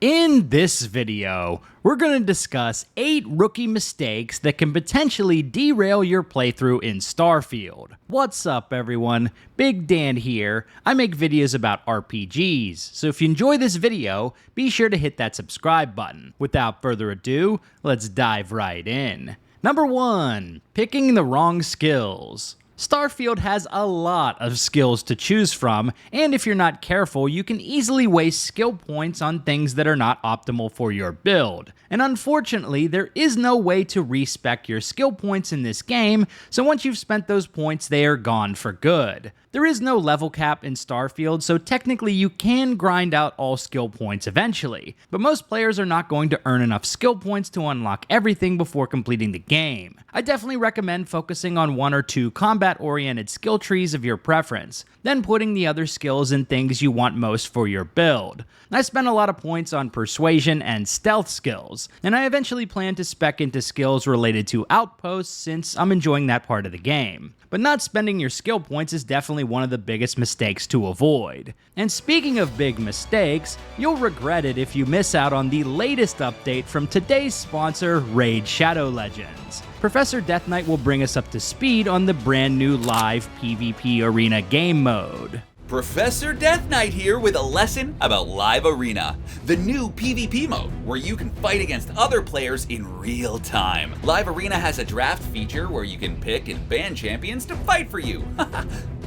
In this video, we're going to discuss 8 rookie mistakes that can potentially derail your playthrough in Starfield. What's up everyone, Big Dan here. I make videos about RPGs, so if you enjoy this video, be sure to hit that subscribe button. Without further ado, let's dive right in. Number 1. Picking the wrong skills. Starfield has a lot of skills to choose from, and if you're not careful, you can easily waste skill points on things that are not optimal for your build. And unfortunately, there is no way to respec your skill points in this game, so once you've spent those points, they are gone for good. There is no level cap in Starfield, so technically you can grind out all skill points eventually, but most players are not going to earn enough skill points to unlock everything before completing the game. I definitely recommend focusing on 1 or 2 combat-oriented skill trees of your preference, then putting the other skills in things you want most for your build. I spent a lot of points on persuasion and stealth skills, and I eventually plan to spec into skills related to Outposts since I'm enjoying that part of the game. But not spending your skill points is definitely one of the biggest mistakes to avoid. And speaking of big mistakes, you'll regret it if you miss out on the latest update from today's sponsor, Raid Shadow Legends. Professor Death Knight will bring us up to speed on the brand new live PvP arena game mode. Professor Death Knight here with a lesson about Live Arena, the new PvP mode where you can fight against other players in real time. Live Arena has a draft feature where you can pick and ban champions to fight for you.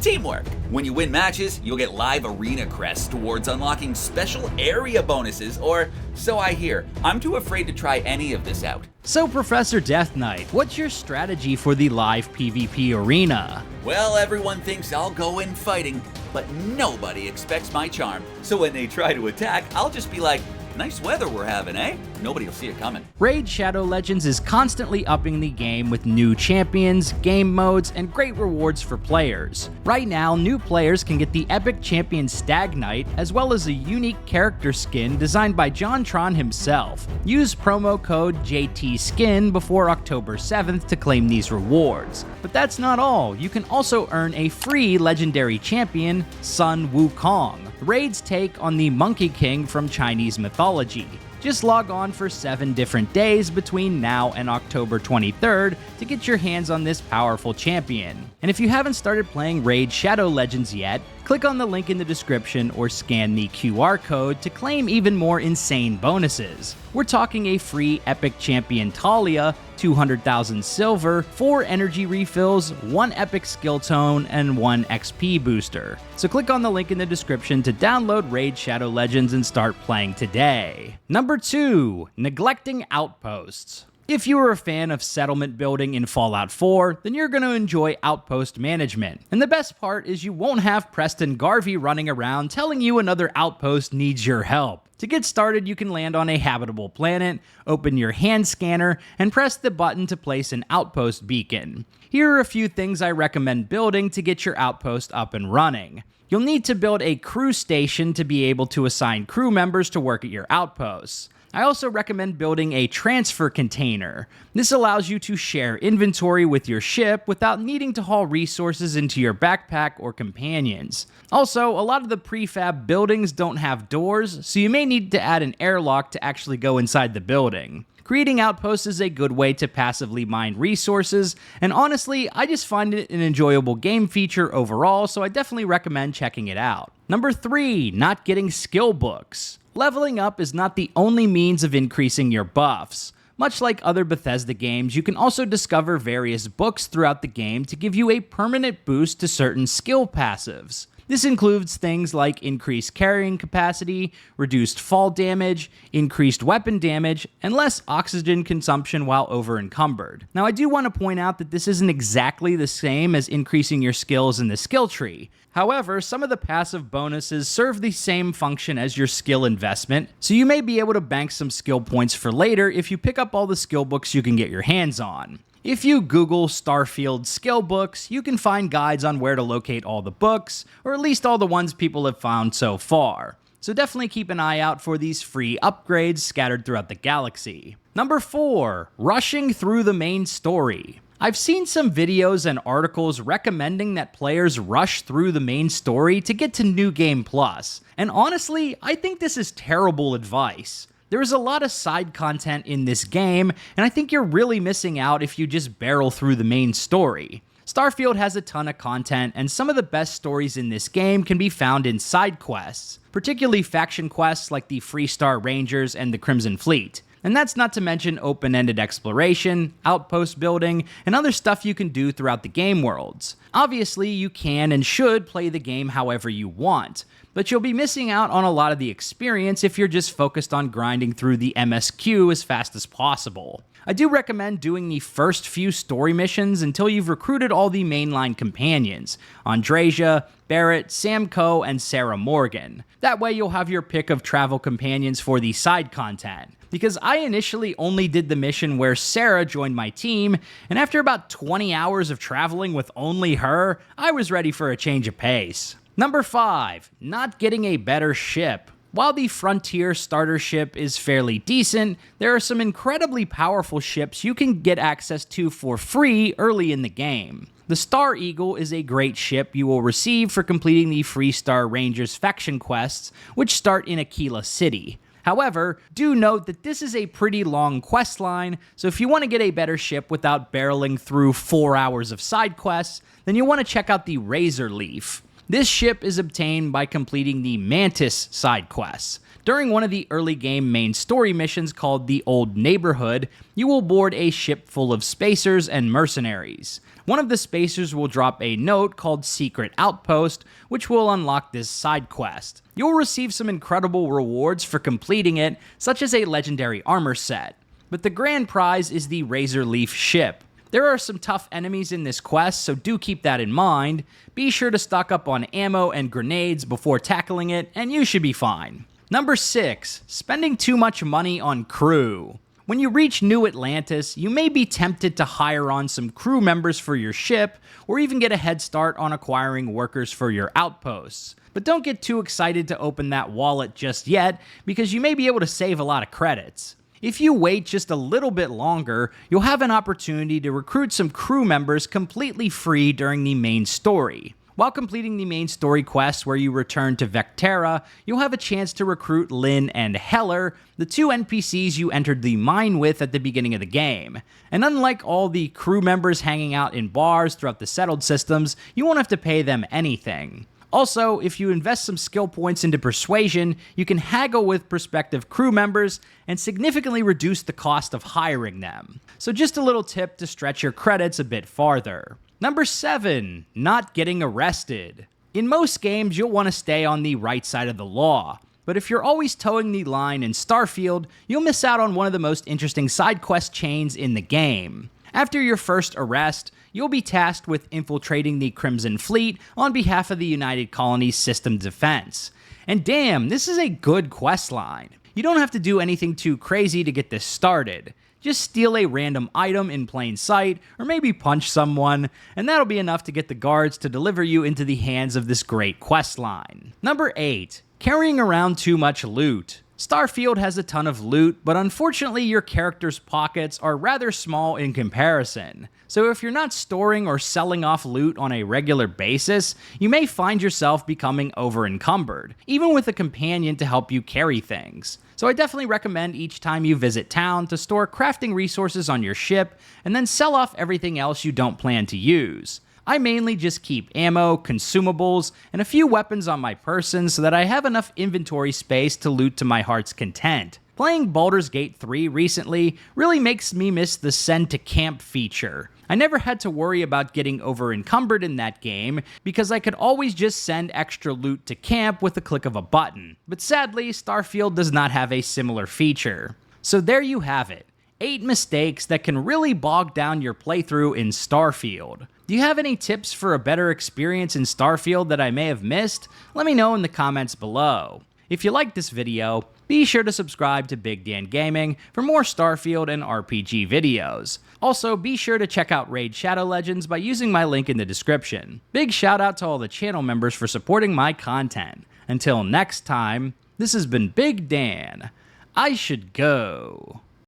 Teamwork! When you win matches, you'll get Live Arena crests towards unlocking special area bonuses, or so I hear. I'm too afraid to try any of this out. So Professor Death Knight, what's your strategy for the live PvP arena? Well, everyone thinks I'll go in fighting, but nobody expects my charm. So when they try to attack, I'll just be like, nice weather we're having, eh? Nobody will see it coming. Raid Shadow Legends is constantly upping the game with new champions, game modes, and great rewards for players. Right now, new players can get the epic champion Stag Knight, as well as a unique character skin designed by JonTron himself. Use promo code JTSKIN before October 7th to claim these rewards. But that's not all. You can also earn a free legendary champion, Sun Wukong, Raid's take on the Monkey King from Chinese mythology. Just log on for 7 different days between now and October 23rd to get your hands on this powerful champion. And if you haven't started playing Raid Shadow Legends yet, click on the link in the description or scan the QR code to claim even more insane bonuses. We're talking a free epic champion Talia, 200,000 silver, 4 energy refills, 1 epic skill tone, and 1 XP booster. So click on the link in the description to download Raid Shadow Legends and start playing today. Number 2. Neglecting Outposts. If you are a fan of settlement building in Fallout 4, then you're going to enjoy Outpost management. And the best part is you won't have Preston Garvey running around telling you another outpost needs your help. To get started, you can land on a habitable planet, open your hand scanner, and press the button to place an outpost beacon. Here are a few things I recommend building to get your outpost up and running. You'll need to build a crew station to be able to assign crew members to work at your outposts. I also recommend building a transfer container. This allows you to share inventory with your ship without needing to haul resources into your backpack or companions. Also, a lot of the prefab buildings don't have doors, so you may need to add an airlock to actually go inside the building. Creating outposts is a good way to passively mine resources, and honestly, I just find it an enjoyable game feature overall, so I definitely recommend checking it out. Number 3. Not getting skill books. Leveling up is not the only means of increasing your buffs. Much like other Bethesda games, you can also discover various books throughout the game to give you a permanent boost to certain skill passives. This includes things like increased carrying capacity, reduced fall damage, increased weapon damage, and less oxygen consumption while over-encumbered. Now, I do want to point out that this isn't exactly the same as increasing your skills in the skill tree. However, some of the passive bonuses serve the same function as your skill investment, so you may be able to bank some skill points for later if you pick up all the skill books you can get your hands on. If you Google Starfield skill books, you can find guides on where to locate all the books, or at least all the ones people have found so far. So definitely keep an eye out for these free upgrades scattered throughout the galaxy. Number 4. Rushing through the main story. I've seen some videos and articles recommending that players rush through the main story to get to New Game Plus, and honestly, I think this is terrible advice. There is a lot of side content in this game, and I think you're really missing out if you just barrel through the main story. Starfield has a ton of content, and some of the best stories in this game can be found in side quests, particularly faction quests like the Freestar Rangers and the Crimson Fleet. And that's not to mention open-ended exploration, outpost building, and other stuff you can do throughout the game worlds. Obviously, you can and should play the game however you want, but you'll be missing out on a lot of the experience if you're just focused on grinding through the MSQ as fast as possible. I do recommend doing the first few story missions until you've recruited all the mainline companions, Andreja, Barrett, Sam Coe, and Sarah Morgan. That way you'll have your pick of travel companions for the side content. Because I initially only did the mission where Sarah joined my team, and after about 20 hours of traveling with only her, I was ready for a change of pace. Number 5, not getting a better ship. While the Frontier starter ship is fairly decent, there are some incredibly powerful ships you can get access to for free early in the game. The Star Eagle is a great ship you will receive for completing the Freestar Rangers faction quests, which start in Aquila City. However, do note that this is a pretty long quest line, so if you want to get a better ship without barreling through 4 hours of side quests, then you'll want to check out the Razor Leaf. This ship is obtained by completing the Mantis side quests. During one of the early game main story missions called the Old Neighborhood, you will board a ship full of spacers and mercenaries. One of the spacers will drop a note called Secret Outpost, which will unlock this side quest. You'll receive some incredible rewards for completing it, such as a legendary armor set. But the grand prize is the Razor Leaf ship. There are some tough enemies in this quest, so do keep that in mind. Be sure to stock up on ammo and grenades before tackling it, and you should be fine. Number 6, spending too much money on crew. When you reach New Atlantis, you may be tempted to hire on some crew members for your ship, or even get a head start on acquiring workers for your outposts. But don't get too excited to open that wallet just yet, because you may be able to save a lot of credits. If you wait just a little bit longer, you'll have an opportunity to recruit some crew members completely free during the main story. While completing the main story quests where you return to Vectera, you'll have a chance to recruit Lynn and Heller, the two NPCs you entered the mine with at the beginning of the game. And unlike all the crew members hanging out in bars throughout the settled systems, you won't have to pay them anything. Also, if you invest some skill points into persuasion, you can haggle with prospective crew members and significantly reduce the cost of hiring them. So just a little tip to stretch your credits a bit farther. Number 7, not getting arrested. In most games, you'll want to stay on the right side of the law, but if you're always towing the line in Starfield, you'll miss out on one of the most interesting side quest chains in the game. After your first arrest, you'll be tasked with infiltrating the Crimson Fleet on behalf of the United Colonies System Defense. And damn, this is a good quest line. You don't have to do anything too crazy to get this started. Just steal a random item in plain sight, or maybe punch someone, and that'll be enough to get the guards to deliver you into the hands of this great quest line. Number 8, carrying around too much loot. Starfield has a ton of loot, but unfortunately your character's pockets are rather small in comparison. So if you're not storing or selling off loot on a regular basis, you may find yourself becoming over-encumbered, even with a companion to help you carry things. So I definitely recommend each time you visit town to store crafting resources on your ship, and then sell off everything else you don't plan to use. I mainly just keep ammo, consumables, and a few weapons on my person so that I have enough inventory space to loot to my heart's content. Playing Baldur's Gate 3 recently really makes me miss the send to camp feature. I never had to worry about getting over encumbered in that game because I could always just send extra loot to camp with a click of a button. But sadly, Starfield does not have a similar feature. So there you have it. 8 mistakes that can really bog down your playthrough in Starfield. Do you have any tips for a better experience in Starfield that I may have missed? Let me know in the comments below. If you liked this video, be sure to subscribe to Big Dan Gaming for more Starfield and RPG videos. Also, be sure to check out Raid Shadow Legends by using my link in the description. Big shout out to all the channel members for supporting my content. Until next time, this has been Big Dan. I should go.